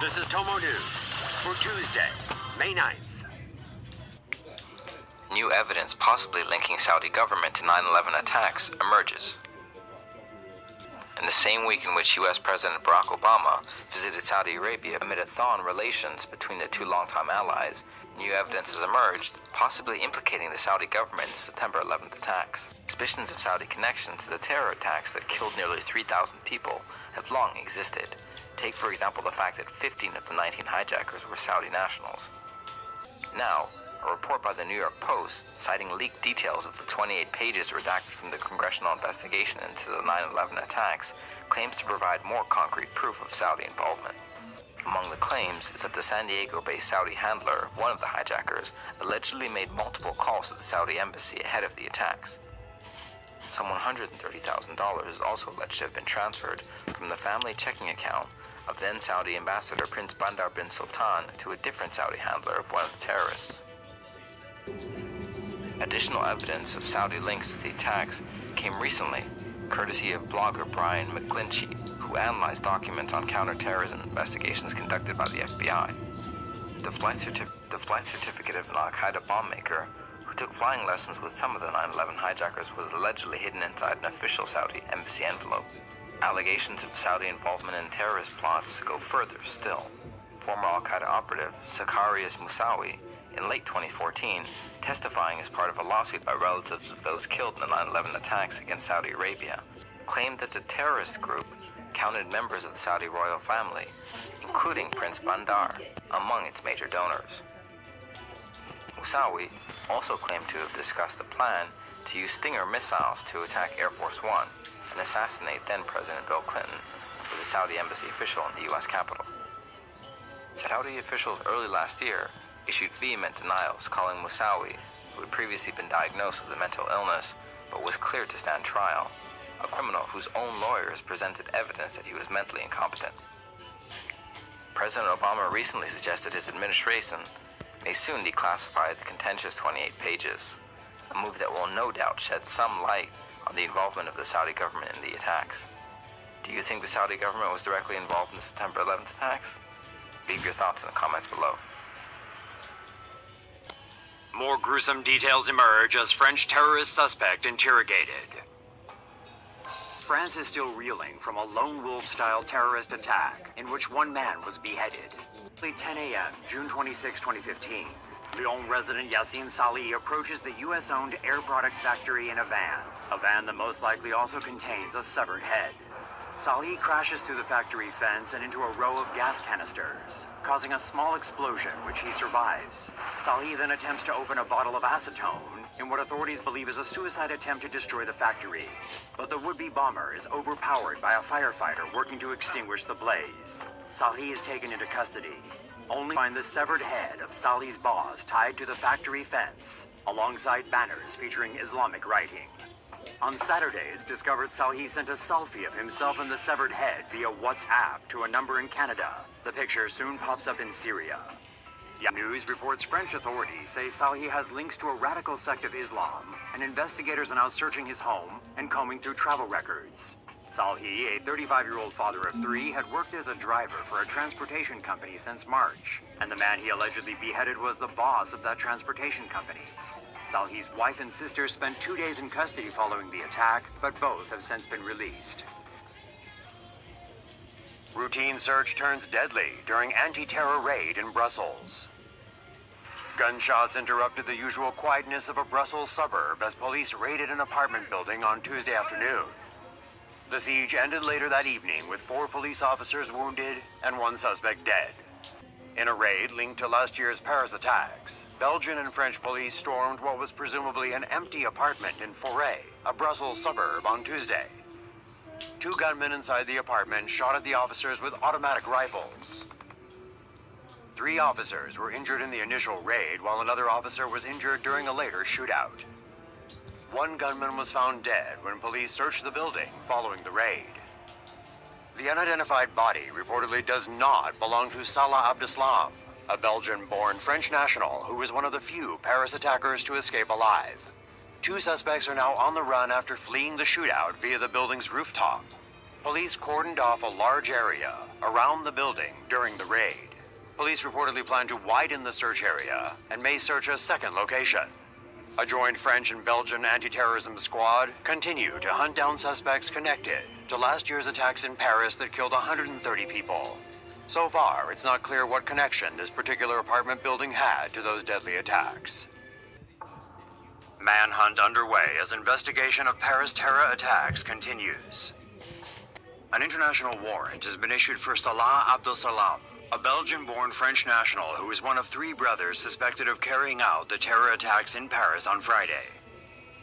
This is Tomonews for Tuesday, May 9th. New evidence possibly linking Saudi government to 9/11 attacks emerges. In the same week in which U.S. President Barack Obama visited Saudi Arabia amid a thaw in relations between the two longtime allies, new evidence has emerged, possibly implicating the Saudi government in September 11th attacks. Suspicions of Saudi connections to the terror attacks that killed nearly 3,000 people have long existed. Take, for example, the fact that 15 of the 19 hijackers were Saudi nationals. Now, a report by the New York Post, citing leaked details of the 28 pages redacted from the congressional investigation into the 9/11 attacks, claims to provide more concrete proof of Saudi involvement. Among the claims is that the San Diego-based Saudi handler of one of the hijackers allegedly made multiple calls to the Saudi embassy ahead of the attacks. Some $130,000 is also alleged to have been transferred from the family checking account of then Saudi ambassador Prince Bandar bin Sultan to a different Saudi handler of one of the terrorists. Additional evidence of Saudi links to the attacks came recently, courtesy of blogger Brian McGlinchey, who analyzed documents on counterterrorism investigations conducted by the FBI. The flight certificate of an Al-Qaeda bomb maker who took flying lessons with some of the 9/11 hijackers was allegedly hidden inside an official Saudi embassy envelope. Allegations of Saudi involvement in terrorist plots go further still. Former Al-Qaeda operative Zacharias Moussaoui, in late 2014, testifying as part of a lawsuit by relatives of those killed in the 9/11 attacks against Saudi Arabia, claimed that the terrorist group counted members of the Saudi royal family, including Prince Bandar, among its major donors. Moussaoui also claimed to have discussed a plan to use Stinger missiles to attack Air Force One and assassinate then-President Bill Clinton with a Saudi embassy official in the U.S. Capitol. Saudi officials early last year issued vehement denials, calling Moussaoui, who had previously been diagnosed with a mental illness but was cleared to stand trial, a criminal whose own lawyers presented evidence that he was mentally incompetent. President Obama recently suggested his administration may soon declassify the contentious 28 pages, a move that will no doubt shed some light on the involvement of the Saudi government in the attacks. Do you think the Saudi government was directly involved in the September 11th attacks? Leave your thoughts in the comments below. More gruesome details emerge as French terrorist suspect interrogated. France is still reeling from a lone wolf-style terrorist attack in which one man was beheaded. At 10 a.m., June 26, 2015, Lyon resident Yassine Salih approaches the U.S.-owned Air Products factory in a van that most likely also contains a severed head. Salih crashes through the factory fence and into a row of gas canisters, causing a small explosion, which he survives. Salih then attempts to open a bottle of acetone in what authorities believe is a suicide attempt to destroy the factory. But the would-be bomber is overpowered by a firefighter working to extinguish the blaze. Salih is taken into custody, only to find the severed head of Salih's boss tied to the factory fence, alongside banners featuring Islamic writing. On Saturday, it's discovered Salih sent a selfie of himself and the severed head via WhatsApp to a number in Canada. The picture soon pops up in Syria. News reports French authorities say Salih has links to a radical sect of Islam, and investigators are now searching his home and combing through travel records. Salih, a 35-year-old father of three, had worked as a driver for a transportation company since March, and the man he allegedly beheaded was the boss of that transportation company. Salih's wife and sister spent 2 days in custody following the attack, but both have since been released. Routine search turns deadly during anti-terror raid in Brussels. Gunshots interrupted the usual quietness of a Brussels suburb as police raided an apartment building on Tuesday afternoon. The siege ended later that evening with 4 police officers wounded and 1 suspect dead. In a raid linked to last year's Paris attacks, Belgian and French police stormed what was presumably an empty apartment in Forêt, a Brussels suburb, on Tuesday. 2 gunmen inside the apartment shot at the officers with automatic rifles. 3 officers were injured in the initial raid, while another officer was injured during a later shootout. 1 gunman was found dead when police searched the building following the raid. The unidentified body reportedly does not belong to Salah Abdeslam, a Belgian-born French national who was one of the few Paris attackers to escape alive. 2 suspects are now on the run after fleeing the shootout via the building's rooftop. Police cordoned off a large area around the building during the raid. Police reportedly plan to widen the search area and may search a second location. A joint French and Belgian anti-terrorism squad continue to hunt down suspects connected to last year's attacks in Paris that killed 130 people. So far, it's not clear what connection this particular apartment building had to those deadly attacks. Manhunt underway as investigation of Paris terror attacks continues. An international warrant has been issued for Salah Abdel Salam, a Belgian-born French national who is one of three brothers suspected of carrying out the terror attacks in Paris on Friday.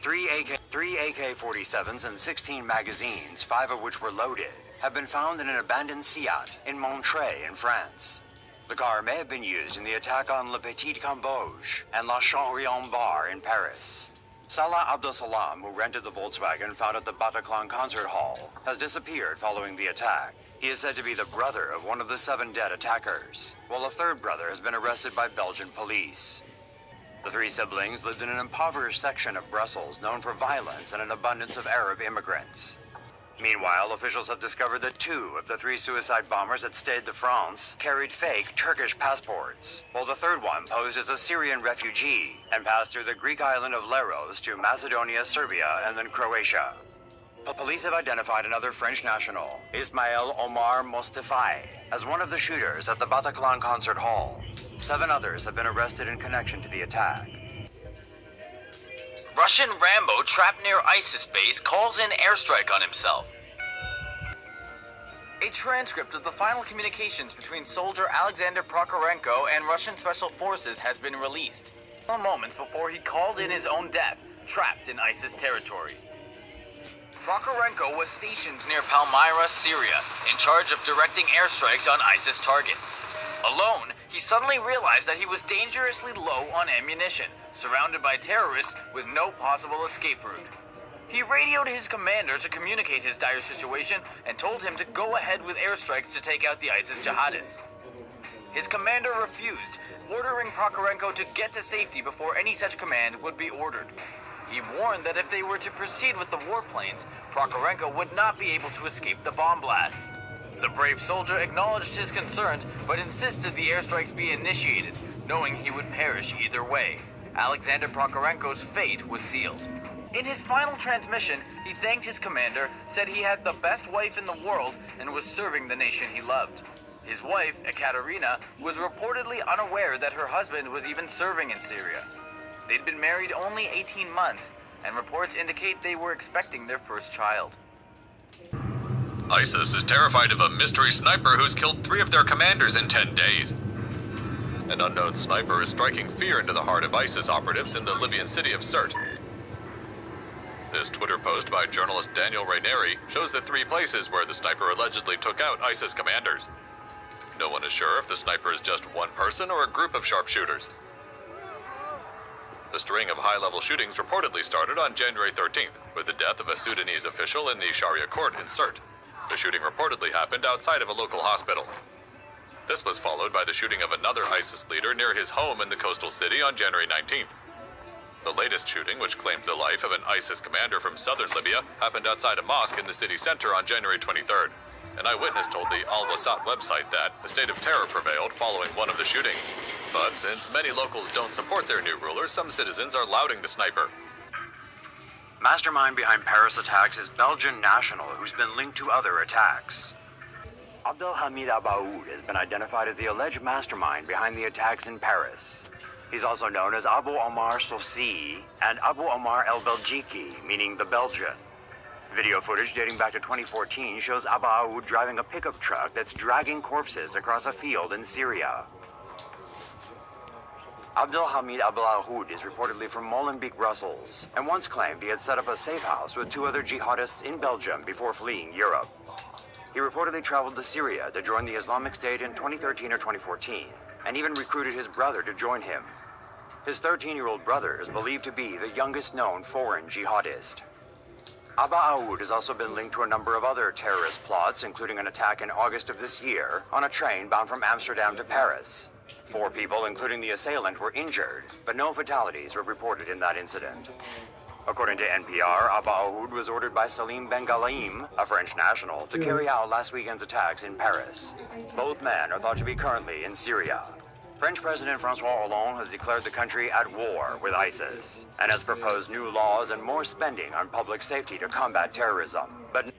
Three AK-47s and 16 magazines, 5 of which were loaded, have been found in an abandoned Seat in Montreuil in France. The car may have been used in the attack on Le Petit Cambodge and La Chanrion bar in Paris. Salah Abdel Salam, who rented the Volkswagen found at the Bataclan concert hall, has disappeared following the attack. He is said to be the brother of one of the 7 dead attackers, while a third brother has been arrested by Belgian police. The 3 siblings lived in an impoverished section of Brussels known for violence and an abundance of Arab immigrants. Meanwhile, officials have discovered that 2 of the 3 suicide bombers at Stade de France carried fake Turkish passports, while the third one posed as a Syrian refugee and passed through the Greek island of Leros to Macedonia, Serbia, and then Croatia. Police have identified another French national, Ismail Omar Mostafai, as one of the shooters at the Bataclan concert hall. 7 others have been arrested in connection to the attack. Russian Rambo trapped near ISIS base calls in airstrike on himself. A transcript of the final communications between soldier Alexander Prokhorenko and Russian Special Forces has been released. Moments before he called in his own death, trapped in ISIS territory. Prokhorenko was stationed near Palmyra, Syria, in charge of directing airstrikes on ISIS targets. Alone, he suddenly realized that he was dangerously low on ammunition, surrounded by terrorists with no possible escape route. He radioed his commander to communicate his dire situation and told him to go ahead with airstrikes to take out the ISIS jihadists. His commander refused, ordering Prokhorenko to get to safety before any such command would be ordered. He warned that if they were to proceed with the warplanes, Prokhorenko would not be able to escape the bomb blasts. The brave soldier acknowledged his concerns, but insisted the airstrikes be initiated, knowing he would perish either way. Alexander Prokhorenko's fate was sealed. In his final transmission, he thanked his commander, said he had the best wife in the world, and was serving the nation he loved. His wife, Ekaterina, was reportedly unaware that her husband was even serving in Syria. They'd been married only 18 months, and reports indicate they were expecting their first child. ISIS is terrified of a mystery sniper who's killed 3 of their commanders in 10 days. An unknown sniper is striking fear into the heart of ISIS operatives in the Libyan city of Sirte. This Twitter post by journalist Daniel Raineri shows the 3 places where the sniper allegedly took out ISIS commanders. No one is sure if the sniper is just one person or a group of sharpshooters. The string of high-level shootings reportedly started on January 13th, with the death of a Sudanese official in the Sharia court in Sirte. The shooting reportedly happened outside of a local hospital. This was followed by the shooting of another ISIS leader near his home in the coastal city on January 19th. The latest shooting, which claimed the life of an ISIS commander from southern Libya, happened outside a mosque in the city center on January 23rd. An eyewitness told the Al Wasat website that a state of terror prevailed following one of the shootings. But since many locals don't support their new ruler, some citizens are lauding the sniper. Mastermind behind Paris attacks is Belgian national who's been linked to other attacks. Abdelhamid Abaoud has been identified as the alleged mastermind behind the attacks in Paris. He's also known as Abu Omar Sosi and Abu Omar El Belgiki, meaning the Belgian. Video footage dating back to 2014 shows Abaoud driving a pickup truck that's dragging corpses across a field in Syria. Abdelhamid Abaoud is reportedly from Molenbeek, Brussels, and once claimed he had set up a safe house with 2 other jihadists in Belgium before fleeing Europe. He reportedly traveled to Syria to join the Islamic State in 2013 or 2014, and even recruited his brother to join him. His 13-year-old brother is believed to be the youngest known foreign jihadist. Abaoud has also been linked to a number of other terrorist plots, including an attack in August of this year on a train bound from Amsterdam to Paris. 4 people, including the assailant, were injured, but no fatalities were reported in that incident. According to NPR, Abba Ahoud was ordered by Salim Ben Ghalim, a French national, to carry out last weekend's attacks in Paris. Both men are thought to be currently in Syria. French President Francois Hollande has declared the country at war with ISIS and has proposed new laws and more spending on public safety to combat terrorism. But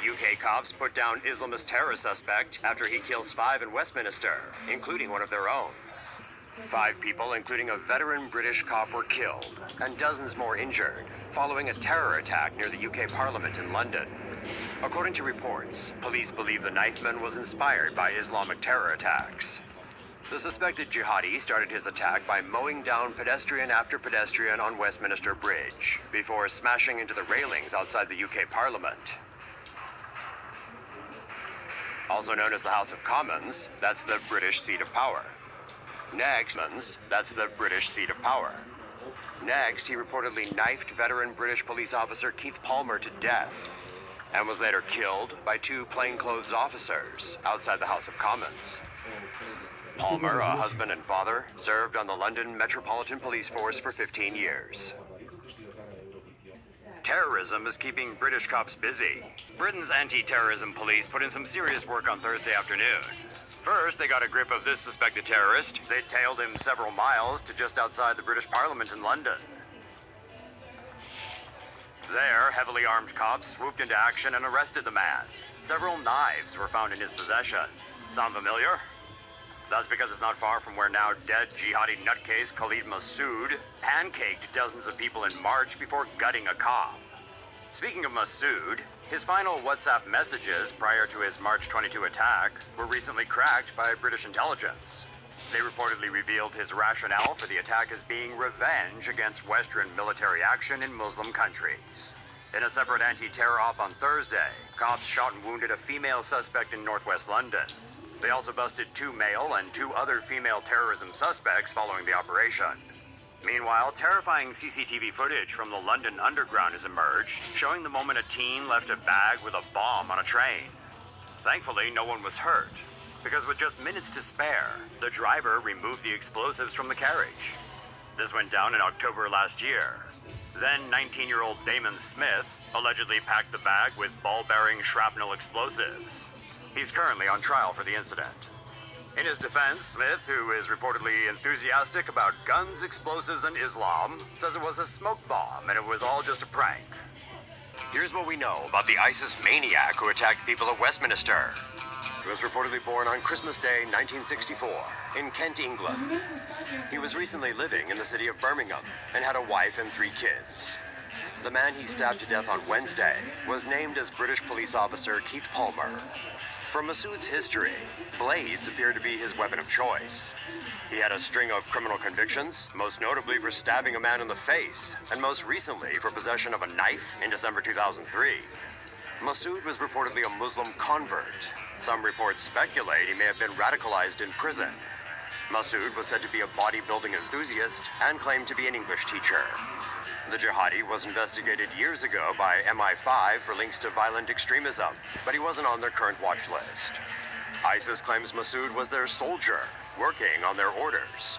UK cops put down Islamist terror suspect after he kills 5 in Westminster, including one of their own. 5 people, including a veteran British cop, were killed, and dozens more injured, following a terror attack near the UK Parliament in London. According to reports, police believe the knifeman was inspired by Islamic terror attacks. The suspected jihadi started his attack by mowing down pedestrian after pedestrian on Westminster Bridge, before smashing into the railings outside the UK Parliament. Also known as the House of Commons, that's the British seat of power. Next, that's the British seat of power. Next, he reportedly knifed veteran British police officer Keith Palmer to death and was later killed by 2 plainclothes officers outside the House of Commons. Palmer, a husband and father, served on the London Metropolitan Police Force for 15 years. Terrorism is keeping British cops busy. Britain's anti-terrorism police put in some serious work on Thursday afternoon. First, they got a grip of this suspected terrorist. They tailed him several miles to just outside the British Parliament in London. There, heavily armed cops swooped into action and arrested the man. Several knives were found in his possession. Sound familiar? That's because it's not far from where now dead jihadi nutcase Khalid Massoud pancaked dozens of people in March before gutting a cop. Speaking of Massoud, his final WhatsApp messages prior to his March 22 attack were recently cracked by British intelligence. They reportedly revealed his rationale for the attack as being revenge against Western military action in Muslim countries. In a separate anti-terror op on Thursday, cops shot and wounded a female suspect in northwest London. They also busted 2 male and 2 other female terrorism suspects following the operation. Meanwhile, terrifying CCTV footage from the London Underground has emerged, showing the moment a teen left a bag with a bomb on a train. Thankfully, no one was hurt, because with just minutes to spare, the driver removed the explosives from the carriage. This went down in October last year. Then 19-year-old Damon Smith allegedly packed the bag with ball-bearing shrapnel explosives. He's currently on trial for the incident. In his defense, Smith, who is reportedly enthusiastic about guns, explosives, and Islam, says it was a smoke bomb and it was all just a prank. Here's what we know about the ISIS maniac who attacked people at Westminster. He was reportedly born on Christmas Day, 1964, in Kent, England. He was recently living in the city of Birmingham and had a wife and 3 kids. The man he stabbed to death on Wednesday was named as British police officer Keith Palmer. From Massoud's history, blades appear to be his weapon of choice. He had a string of criminal convictions, most notably for stabbing a man in the face, and most recently for possession of a knife in December 2003. Massoud was reportedly a Muslim convert. Some reports speculate he may have been radicalized in prison. Massoud was said to be a bodybuilding enthusiast and claimed to be an English teacher. The jihadi was investigated years ago by MI5 for links to violent extremism, but he wasn't on their current watch list. ISIS claims Massoud was their soldier, working on their orders.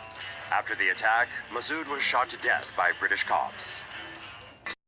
After the attack, Massoud was shot to death by British cops.